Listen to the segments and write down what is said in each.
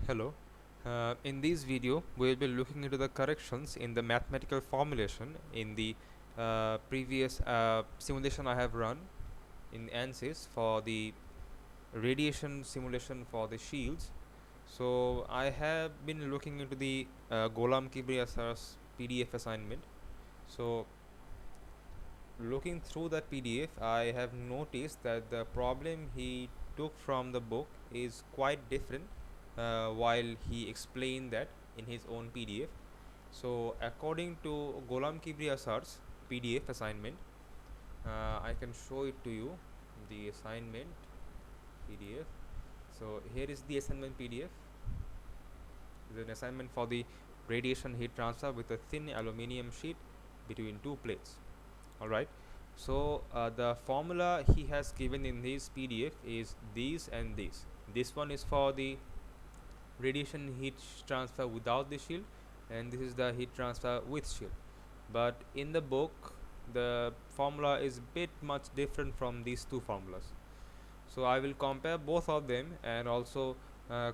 Hello. In this video, we will be looking into the corrections in the mathematical formulation in the previous simulation I have run in ANSYS for the radiation simulation for the shields. So I have been looking into the Ghulam Kibri Asar's PDF assignment. So looking through that PDF, I have noticed that the problem he took from the book is quite different while he explained that in his own PDF. So, according to Ghulam Kibri Asar's PDF assignment, I can show it to you the assignment PDF. So, here is the assignment PDF. It is an assignment for the radiation heat transfer with a thin aluminium sheet between two plates. Alright, so the formula he has given in his PDF is these and these. This one is for the radiation heat transfer without the shield, and this is the heat transfer with shield. But in the book, the formula is bit much different from these two formulas. So I will compare both of them and also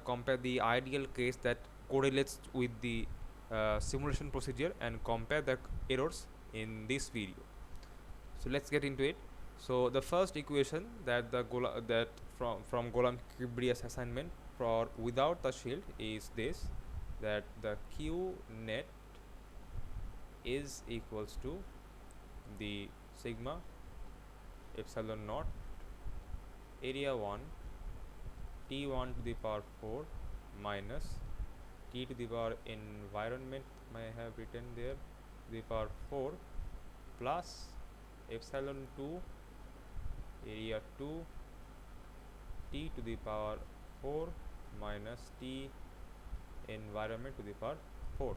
compare the ideal case that correlates with the simulation procedure and compare the errors in this video. So let's get into it. So the first equation that that from Ghulam Kibriya's assignment for without the shield is this, that the Q net is equals to the sigma epsilon naught area 1 T1 to the power 4 minus T to the power environment I have written there to the power 4 plus epsilon 2 area 2 T to the power 4 minus T environment to the power 4,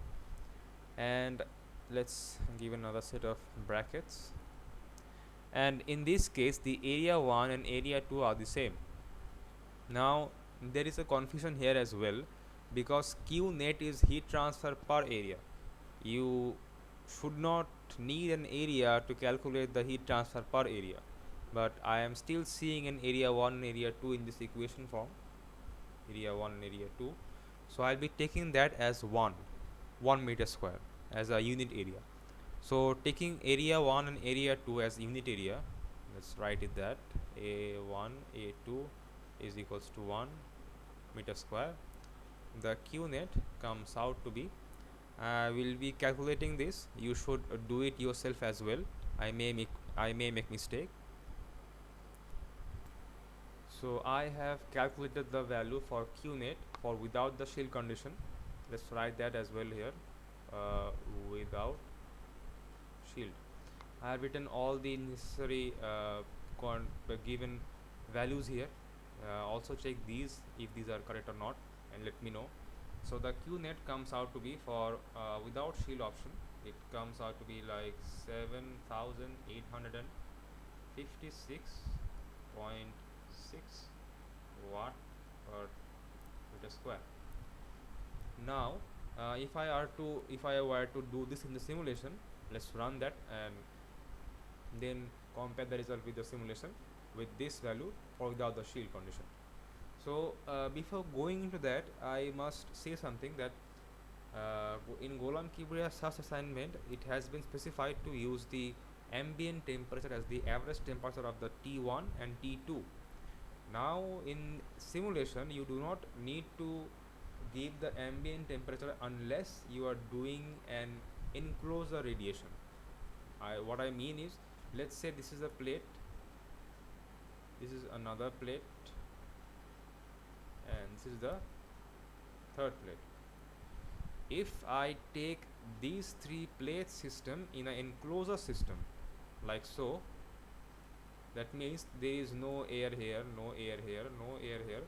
and let's give another set of brackets, and in this case the area 1 and area 2 are the same. Now there is a confusion here as well, because Q net is heat transfer per area. You should not need an area to calculate the heat transfer per area, but I am still seeing an area 1 and area 2 in this equation form, area 1 and area 2. So I'll be taking that as 1 meter square as a unit area. So taking area 1 and area 2 as unit area, let's write it that a1 a2 is equals to 1 meter square. The Q net comes out to be, we'll be calculating this. You should do it yourself as well. I may make mistake. So I have calculated the value for Q net for without the shield condition. Let's write that as well here, without shield. I have written all the necessary given values here. Also check these if these are correct or not and let me know. So the Q net comes out to be for without shield option, it comes out to be like 7856.6 watt per meter square. Now if I were to do this in the simulation, let's run that and then compare the result with the simulation with this value for without the shield condition. So before going into that, I must say something that in Ghulam Kibriya's SAS assignment, it has been specified to use the ambient temperature as the average temperature of the T1 and T2. Now in simulation, you do not need to give the ambient temperature unless you are doing an enclosure radiation. What I mean is, let's say this is a plate, this is another plate, and this is the third plate. If I take these three plate system in an enclosure system like so, that means there is no air here, no air here, no air here,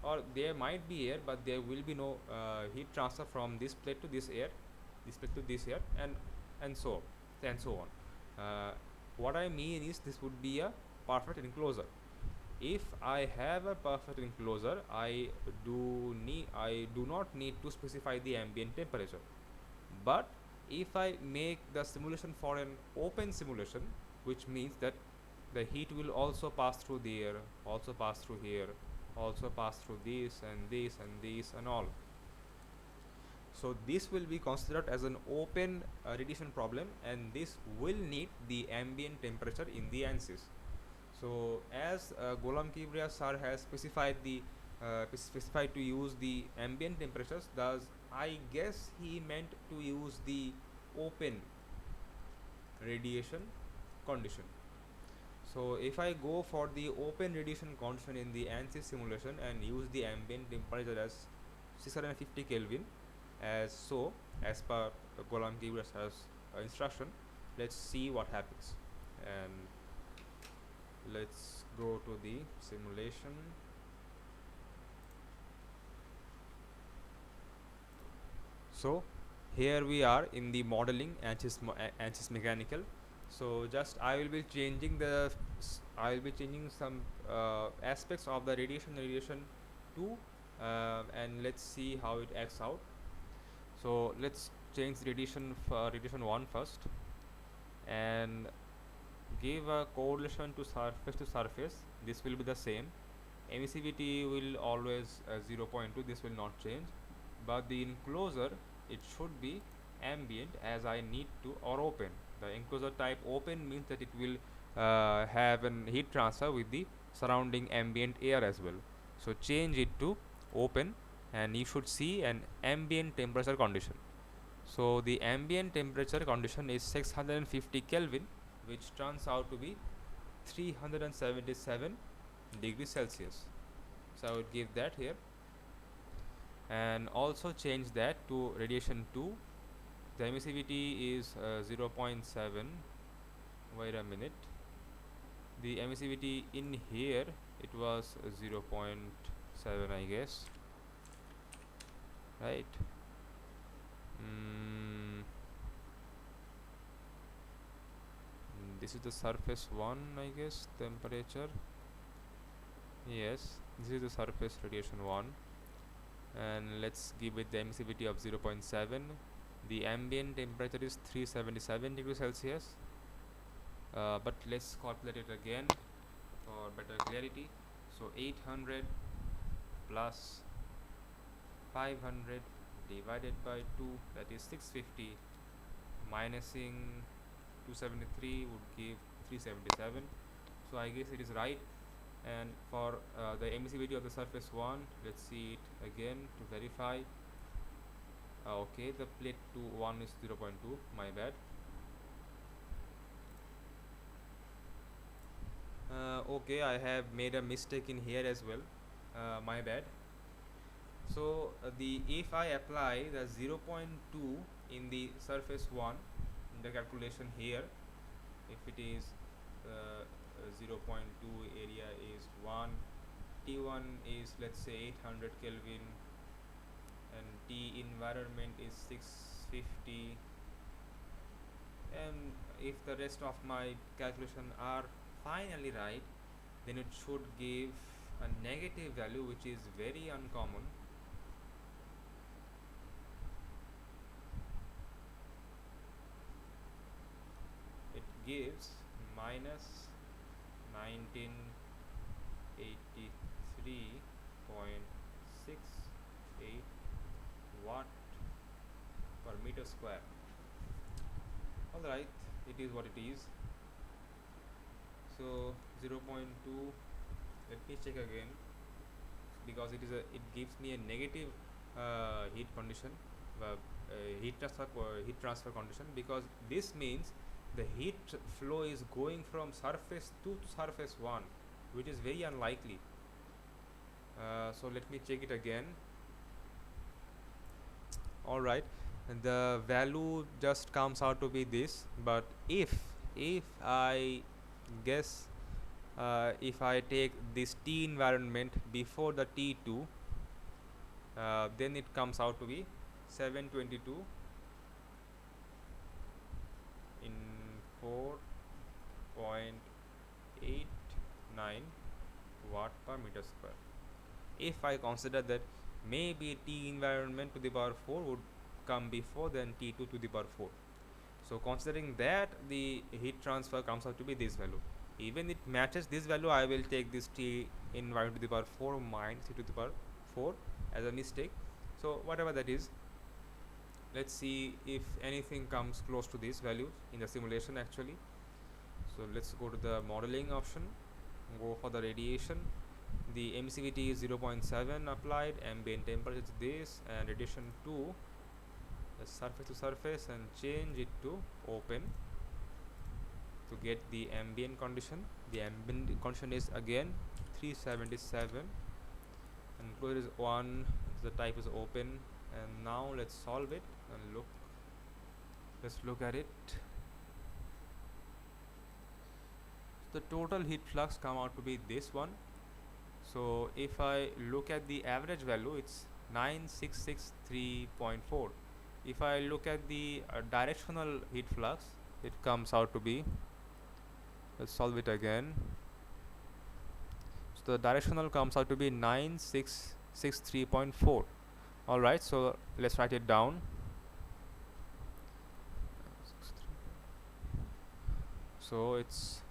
or there might be air but there will be no heat transfer from this plate to this air, this plate to this air, and so on. What I mean is, this would be a perfect enclosure. If I have a perfect enclosure, I do not need to specify the ambient temperature. But if I make the simulation for an open simulation, which means that the heat will also pass through there, also pass through here, also pass through this and this and this and all. So this will be considered as an open radiation problem, and this will need the ambient temperature in the ANSYS. So as Ghulam Kibriya sir has specified to use the ambient temperatures, thus I guess he meant to use the open radiation condition. So if I go for the open radiation condition in the ANSYS simulation and use the ambient temperature as 650 Kelvin, as per Ghulam Kibriya sir's instruction, let's see what happens. And let's go to the simulation. So here we are in the modeling ANSYS mechanical. So just I will be changing some aspects of the radiation 2, and let's see how it acts out. So let's change radiation 1 first, and give a correlation to surface to surface. This will be the same. Emissivity will always 0.2. This will not change, but the enclosure, it should be ambient, as I need to, or open. The enclosure type open means that it will have an heat transfer with the surrounding ambient air as well. So change it to open, and you should see an ambient temperature condition. So the ambient temperature condition is 650 Kelvin, which turns out to be 377 degrees Celsius. So I would give that here, and also change that to radiation 2. The emissivity is 0.7. Wait a minute. The emissivity in here, it was 0.7, I guess, right? This is the surface 1, I guess, temperature. Yes, this is the surface radiation 1, and let's give it the emissivity of 0.7. The ambient temperature is 377 degrees Celsius, but let's calculate it again for better clarity. So 800 plus 500 divided by 2, that is 650, minusing 273 would give 377. So I guess it is right. And for the emissivity of the surface 1, let's see it again to verify. Okay, the plate 1 is 0.2, my bad. Okay, I have made a mistake in here as well, my bad. So if I apply the 0.2 in the surface 1 in the calculation here, if it is 0.2, area is 1, T1 is, let's say, 800 Kelvin, and T environment is 650, and if the rest of my calculation are finally right, then it should give a negative value, which is very uncommon. It gives minus 1983.68 watt per meter square. Alright, it is what it is. So 0.2, let me check again, because it gives me a negative heat condition, heat transfer condition, because this means the heat flow is going from surface 2 to surface 1, which is very unlikely. So let me check it again. Alright, and the value just comes out to be this, but if I guess, if I take this T environment before the T2, then it comes out to be 722 in 4.89 watt per meter square. If I consider that maybe T environment to the power 4 would come before than T2 to the power 4. So considering that, the heat transfer comes out to be this value. even it matches this value, I will take this t in y to the power 4 minus e to the power 4 as a mistake. So whatever that is, let's see if anything comes close to these values in the simulation actually. So let's go to the modeling option, go for the radiation. The emissivity is 0.7 applied, ambient temperature is this, and radiation to the surface to surface, and change it to open to get the ambient condition. The ambient condition is again 377, and closure is 1, the type is open. And now let's solve it and let's look at it. The total heat flux come out to be this one. So if I look at the average value, it's 9663.4. If I look at the directional heat flux, it comes out to be, let's solve it again. So the directional comes out to be 9663.4. Alright, so let's write it down. So it's,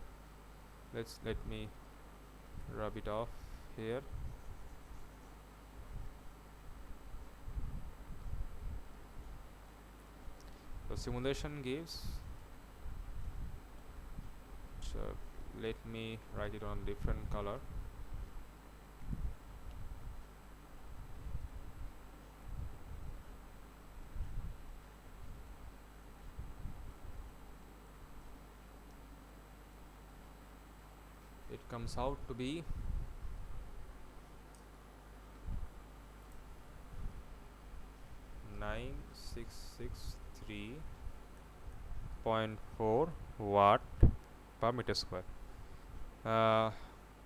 let me rub it off here. The simulation gives, so let me write it on different color. It comes out to be 9663.4 watt per meter square.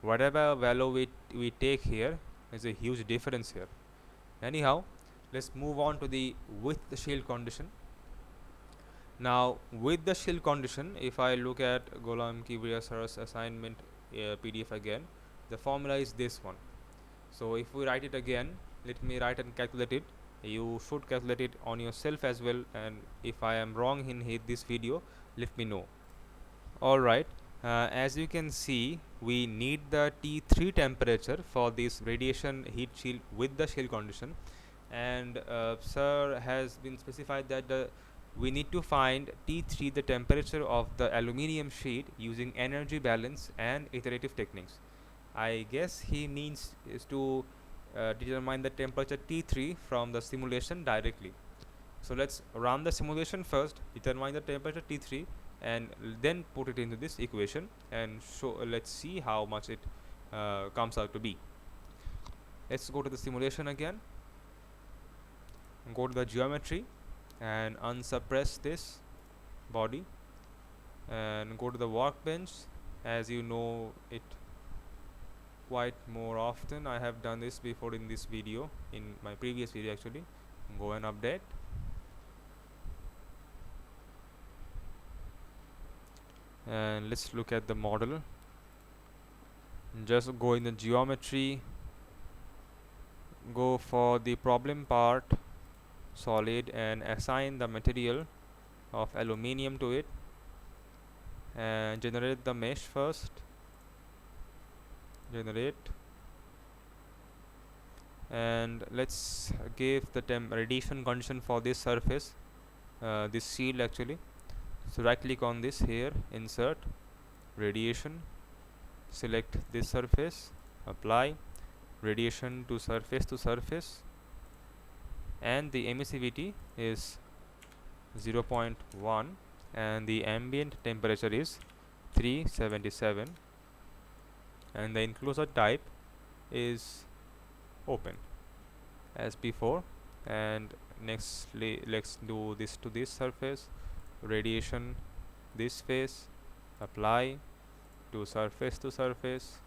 Whatever value we take here is a huge difference here. Anyhow, let's move on to the with the shield condition. Now with the shield condition, if I look at Golam Kibriya sir's assignment PDF again, the formula is this one. So if we write it again, let me write and calculate it. You should calculate it on yourself as well, and if I am wrong in this video, let me know. Alright, as you can see, we need the T3 temperature for this radiation heat shield with the shield condition, and sir has been specified that we need to find T3, the temperature of the aluminium sheet, using energy balance and iterative techniques. I guess he means is to determine the temperature T3 from the simulation directly. So let's run the simulation first, determine the temperature T3, and then put it into this equation and show. Let's see how much it comes out to be. Let's go to the simulation again, go to the geometry and unsuppress this body, and go to the workbench. As you know it quite more often, I have done this before in this video, in my previous video actually. Go and update, and let's look at the model. Just go in the geometry, go for the problem part, solid, and assign the material of aluminium to it, and generate the mesh first. Generate, and let's give the radiation condition for this surface, this shield actually. So right click on this here, insert radiation, select this surface, apply radiation to surface, and the emissivity is 0.1 and the ambient temperature is 377, and the enclosure type is open as before. And nextly, let's do this to this surface, radiation this face, apply to surface,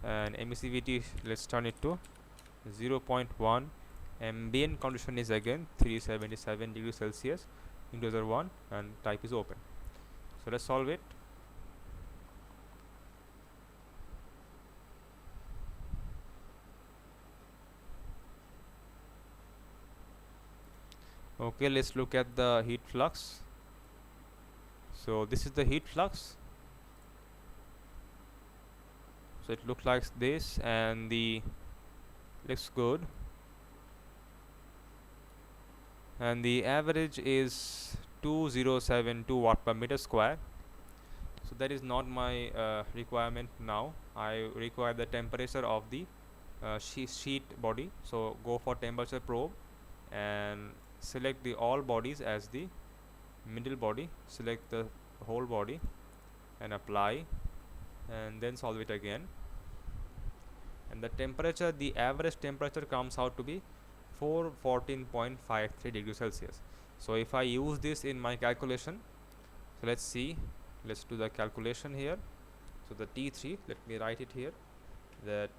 and emissivity, let's turn it to 0.1. Ambient condition is again 377 degrees Celsius, enclosure 1, and type is open. So let's solve it. Okay, let's look at the heat flux. So this is the heat flux. So it looks like this, and the looks good, and the average is 2072 watt per meter square. So that is not my requirement now. I require the temperature of the sheet body. So go for temperature probe and select the all bodies as the middle body, select the whole body and apply, and then solve it again. And the temperature, the average temperature comes out to be 414.53 degrees Celsius. So if I use this in my calculation, so let's see, let's do the calculation here. So the T3, let me write it here, that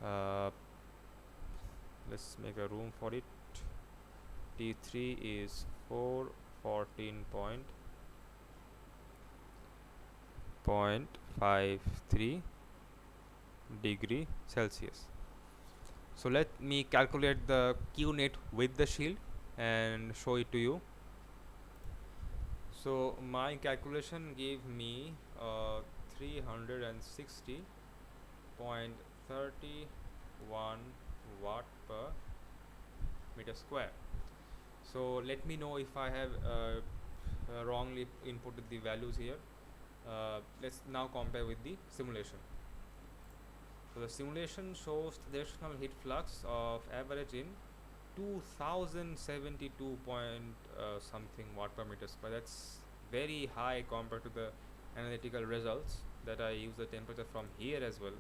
uh, let's make a room for it. T3 is 414.53 degree Celsius. So let me calculate the Q net with the shield and show it to you. So my calculation gave me 360.31 watt per meter square. So let me know if I have wrongly inputted the values here. Let's now compare with the simulation. So the simulation shows traditional heat flux of average in 2072 point something watt per meter square. That's very high compared to the analytical results that I use the temperature from here as well.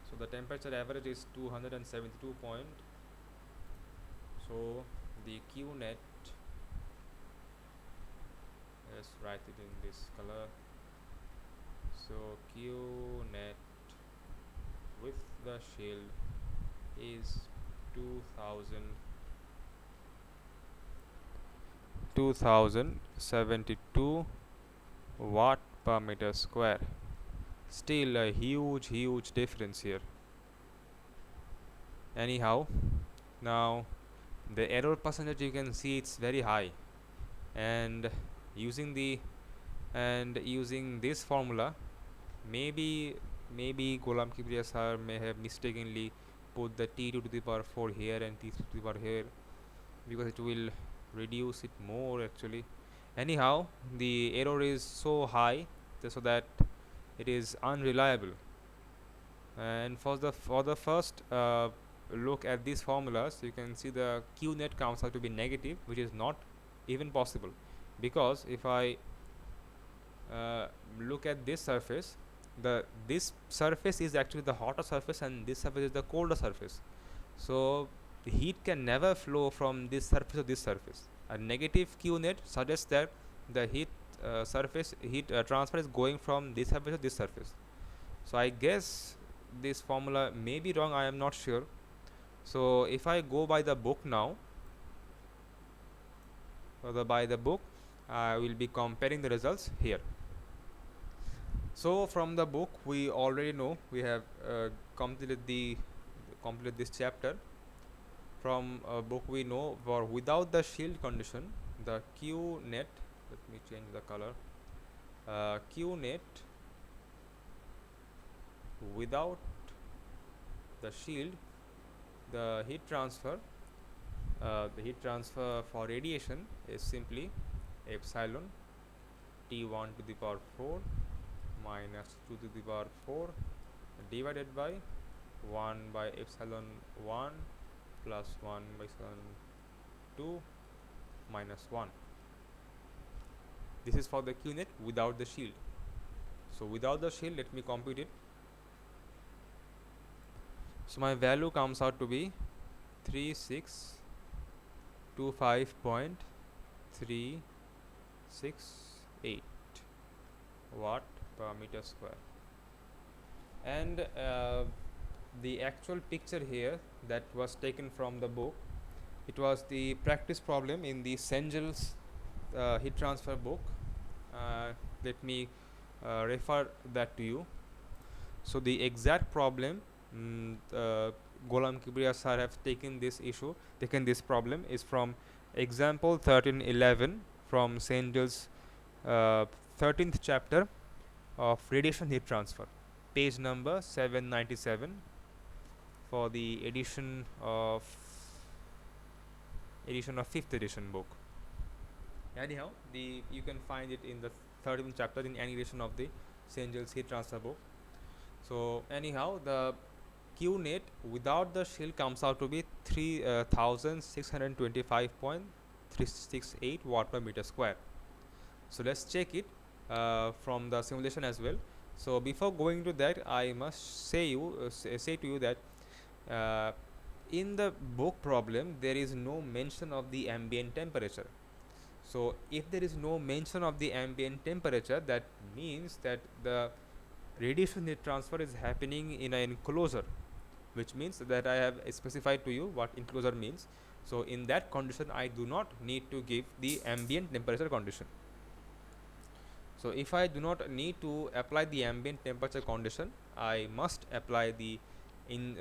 So the temperature average is 272 point. So the Q net, let's write it in this color. So Q net with the shield is 2072 watt per meter square. Still a huge difference here. Anyhow, now the error percentage, you can see it's very high, and using this formula, maybe Ghulam Kibriya sir may have mistakenly put the T2 to the power 4 here and T3 to the power here, because it will reduce it more actually. Anyhow, the error is so high so that it is unreliable. And for the first look at these formulas, you can see the Q net comes out to be negative, which is not even possible, because if I look at this surface, this surface is actually the hotter surface and this surface is the colder surface. So the heat can never flow from this surface to this surface. A negative Q net suggests that the heat transfer is going from this surface to this surface. So I guess this formula may be wrong, I am not sure. So if I go by the book now, by the book, I will be comparing the results here. So from the book, we already know, we have completed this chapter. From a book we know, for without the shield condition, the Q net, let me change the color, Q net without the shield, the heat transfer for radiation is simply epsilon T1 to the power 4 minus 2 to the power 4 divided by 1 by epsilon 1 plus 1 by epsilon 2 minus 1. This is for the Q net without the shield. So without the shield, let me compute it. So my value comes out to be 3625.368 watt per meter square. And the actual picture here that was taken from the book, it was the practice problem in the Sengel's heat transfer book. Let me refer that to you. So the exact problem, Ghulam Kibriya sir have taken this problem is from example 1311 from Sengel's 13th chapter of radiation heat transfer, page number 797 for the edition of 5th edition book. Anyhow, the you can find it in the 13th chapter in any edition of the St. Gilles heat transfer book. So anyhow, the Q net without the shield comes out to be 3625.368 watt per meter square. So let's check it from the simulation as well. So before going to that, I must say to you that uh, in the book problem there is no mention of the ambient temperature. So if there is no mention of the ambient temperature, that means that the radiation heat transfer is happening in an enclosure, which means that I have specified to you what enclosure means. So in that condition I do not need to give the ambient temperature condition. So if I do not need to apply the ambient temperature condition, I must apply the in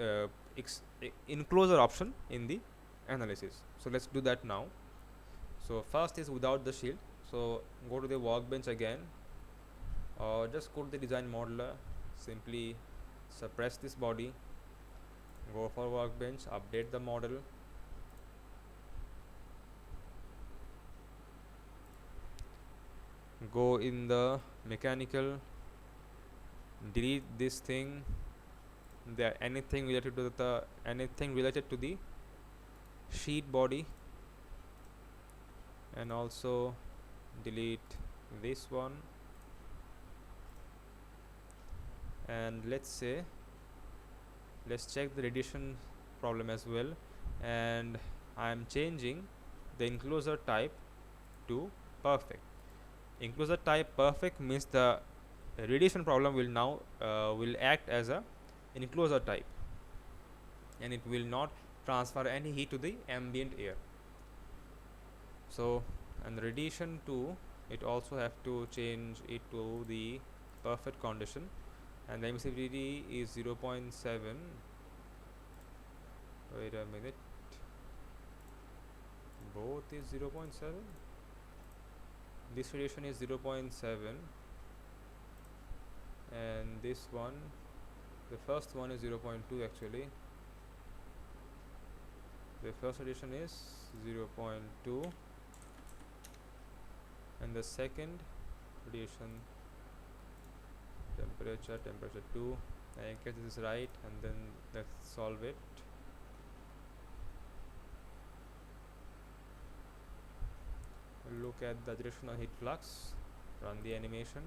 enclosure option in the analysis. So let's do that now. So first is without the shield. So go to the workbench again, or just go to the design modeler, simply suppress this body, go for workbench, update the model, go in the mechanical, delete this thing, anything related to the sheet body, and also delete this one, and let's check the radiation problem as well, and I am changing the enclosure type to perfect. Enclosure type perfect means the radiation problem will now will act as a enclosure type, and it will not transfer any heat to the ambient air. So, and radiation 2, it also have to change it to the perfect condition, and the emissivity is 0.7. Wait a minute, both is 0.7. This radiation is 0.7, and this one, the first one is 0.2 actually. The first radiation is 0.2, and the second radiation temperature 2. I guess this is right, and then let's solve it. Look at the directional heat flux, run the animation,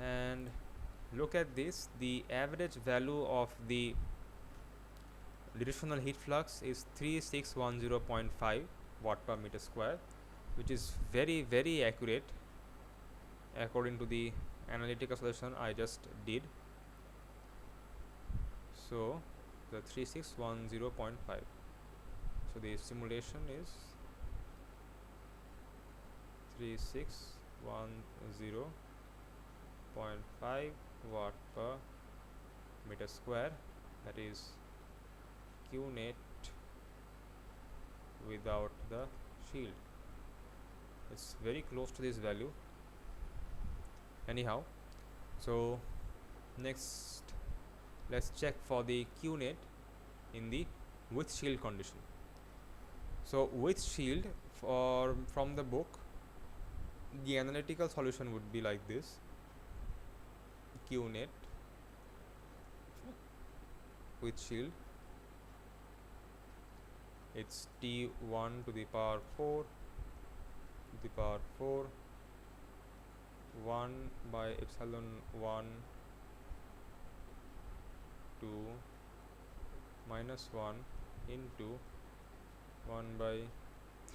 and look at this. The average value of the directional heat flux is 3610.5 watt per meter square, which is very, very accurate according to the analytical solution I just did. So the 3610.5. So the simulation is 3610.5 watt per meter square, that is Q net without the shield. It's very close to this value. Anyhow, so next let's check for the Q net in the with shield condition. So with shield, from the book, the analytical solution would be like this: Q net with shield, it's T1 to the power 4 to the power 4 1 by epsilon 1 to minus 1 into 1 by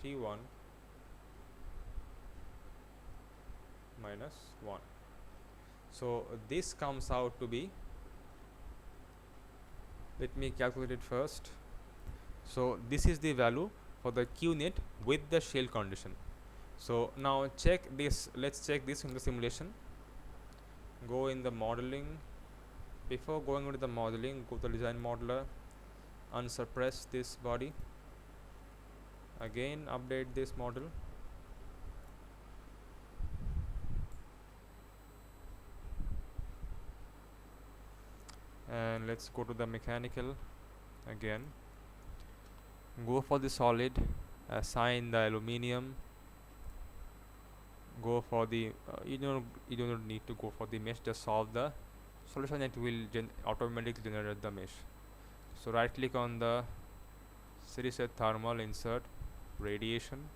3 1 minus 1. So this comes out to be, let me calculate it first. So this is the value for the Q net with the shield condition. So now check this, let's check this in the simulation. Go in the modeling. Before going into the modeling, go to the design modeler, unsuppress this body, Again update this model, and let's go to the mechanical again. Go for the solid, assign the aluminium. Go for the you don't need to go for the mesh, just solve the solution, it will automatically generate the mesh. So right click on the series set thermal, insert radiation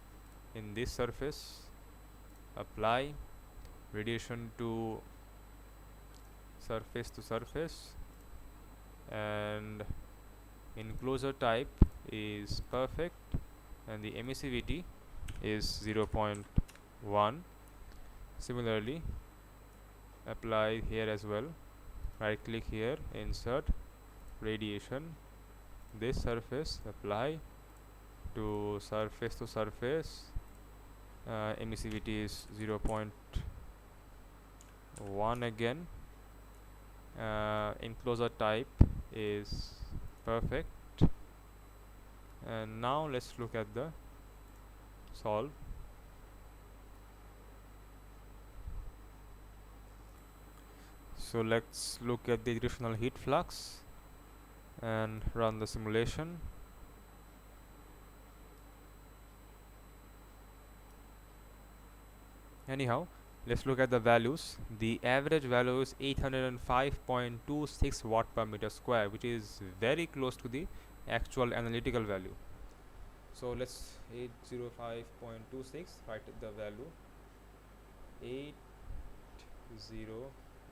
in this surface, apply radiation to surface, and enclosure type is perfect, and the emissivity is 0.1. Similarly apply here as well. Right click here, insert radiation, this surface, apply to surface, emissivity is 0.1 again, enclosure type is perfect. And now let's look at the solve. So let's look at the directional heat flux and run the simulation. Anyhow, let's look at the values. The average value is 805.26 watt per meter square, which is very close to the actual analytical value. So let's 805.26, write the value 80,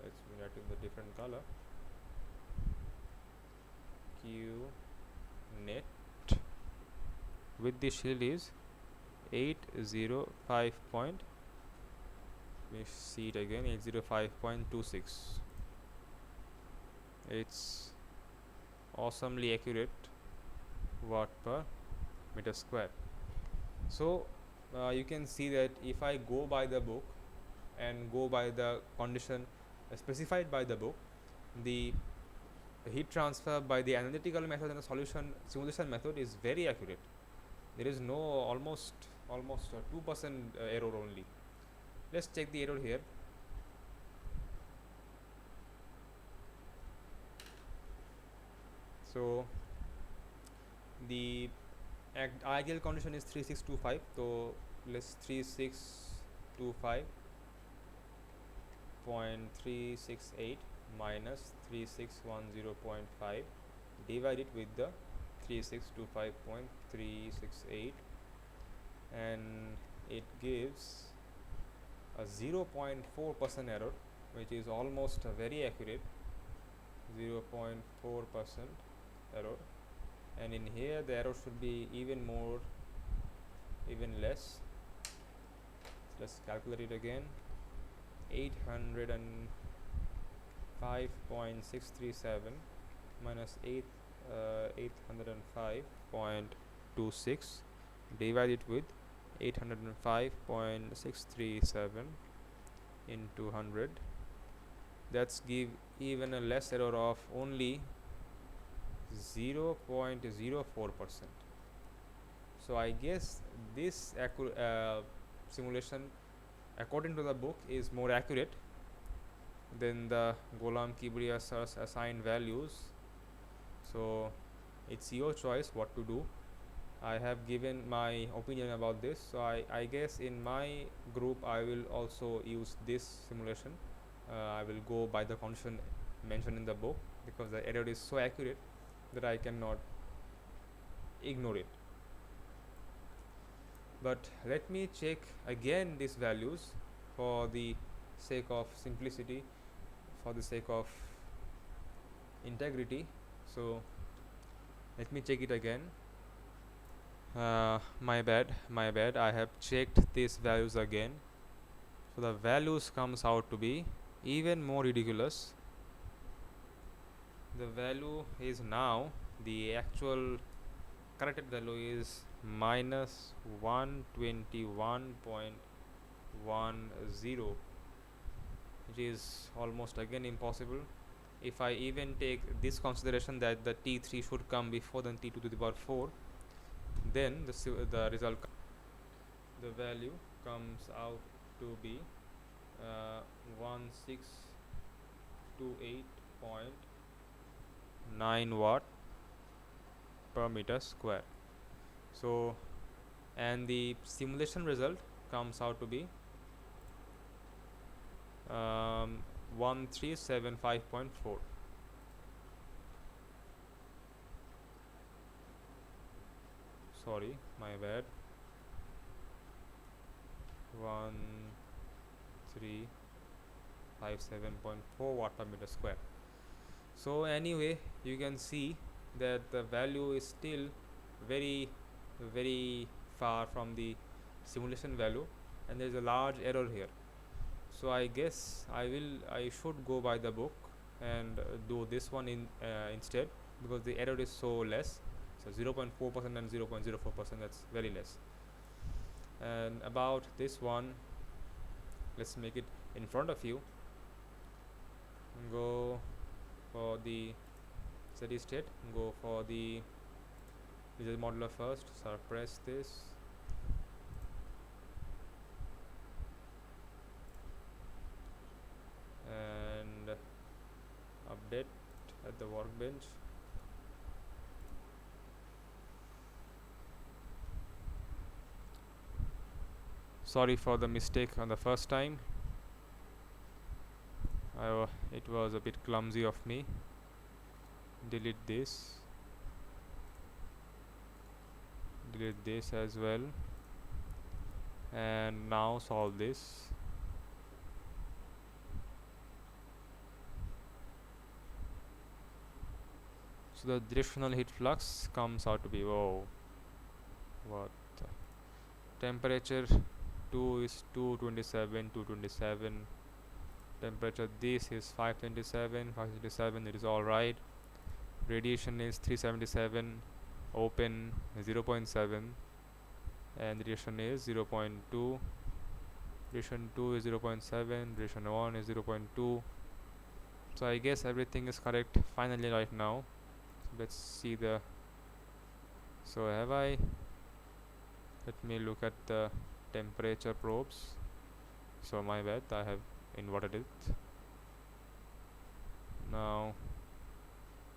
let's write in the different color, Q net with the shield is 805 point, we see it again, 805.26. It's awesomely accurate watt per meter square. So you can see that if I go by the book and go by the condition specified by the book, the heat transfer by the analytical method and the solution simulation method is very accurate. There is no almost 2% error only. Let's check the error here. So the ideal condition is 3625, so let's 3625.368 minus 3610.5, divide it with the 3625.368, and it gives a 0.4% error, which is almost very accurate. 0.4% error, and in here the error should be even less. So let's calculate it again. 805.637 minus 805.26 divided with 805.637 into 100, that's give even a less error of only 0.04%. So I guess this simulation according to the book is more accurate than the Ghulam Kibriya sir's assigned values. So it's your choice what to do. I have given my opinion about this, so I guess in my group I will also use this simulation. I will go by the condition mentioned in the book, because the error is so accurate that I cannot ignore it. But let me check again these values for the sake of simplicity, for the sake of integrity. So let me check it again. My bad, I have checked these values again. So the values comes out to be even more ridiculous. The value is now, the actual corrected value is minus 121.10, which is almost again impossible. If I even take this consideration that the T3 should come before the T2 to the power 4, then the result, the value comes out to be 1628.9 watt per meter square. So, and the simulation result comes out to be 1375.4. Sorry, my bad. 1357.4 watt per meter square. So anyway, you can see that the value is still very far from the simulation value, and there is a large error here. So I guess I should go by the book and do this one instead, because the error is so less. So 0.4% and 0.04%, that's very less. And about this one, let's make it in front of you. Go for the steady state, go for the digital modeler first. So press this, and update at the workbench. Sorry for the mistake on the first time. It was a bit clumsy of me. Delete this as well, and now solve this. So the directional heat flux comes out to be, oh, what the temperature 2 is 227. Temperature this is 527. It is all right. Radiation is 377. Open 0.7, and radiation is 0.2. Radiation 2 is 0.7. Radiation 1 is 0.2. So I guess everything is correct finally right now. So let's see the. So have I? Let me look at the temperature probes. So my bad, I have inverted it. Now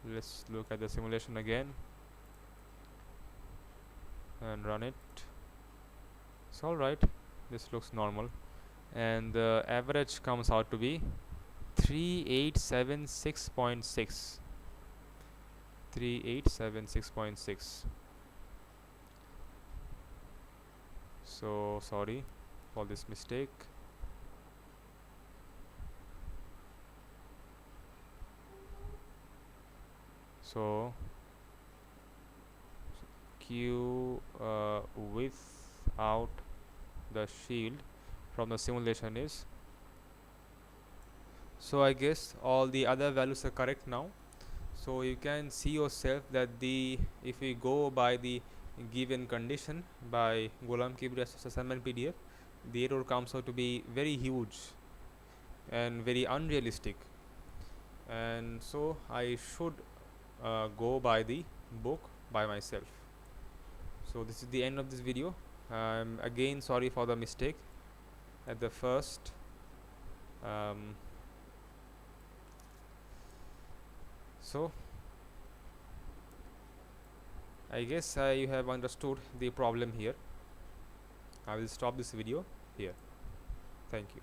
let's look at the simulation again and run it. It's alright, this looks normal, and the average comes out to be 3876.6. 3876.6. So sorry for this mistake. So Q without the shield from the simulation is. So I guess all the other values are correct now. So you can see yourself that if we go by the given condition by Ghulam Kibri's assignment PDF, the error comes out to be very huge and very unrealistic, and so I should go by the book by myself. So this is the end of this video. I'm again sorry for the mistake at the first. So I guess you have understood the problem here. I will stop this video here. Thank you.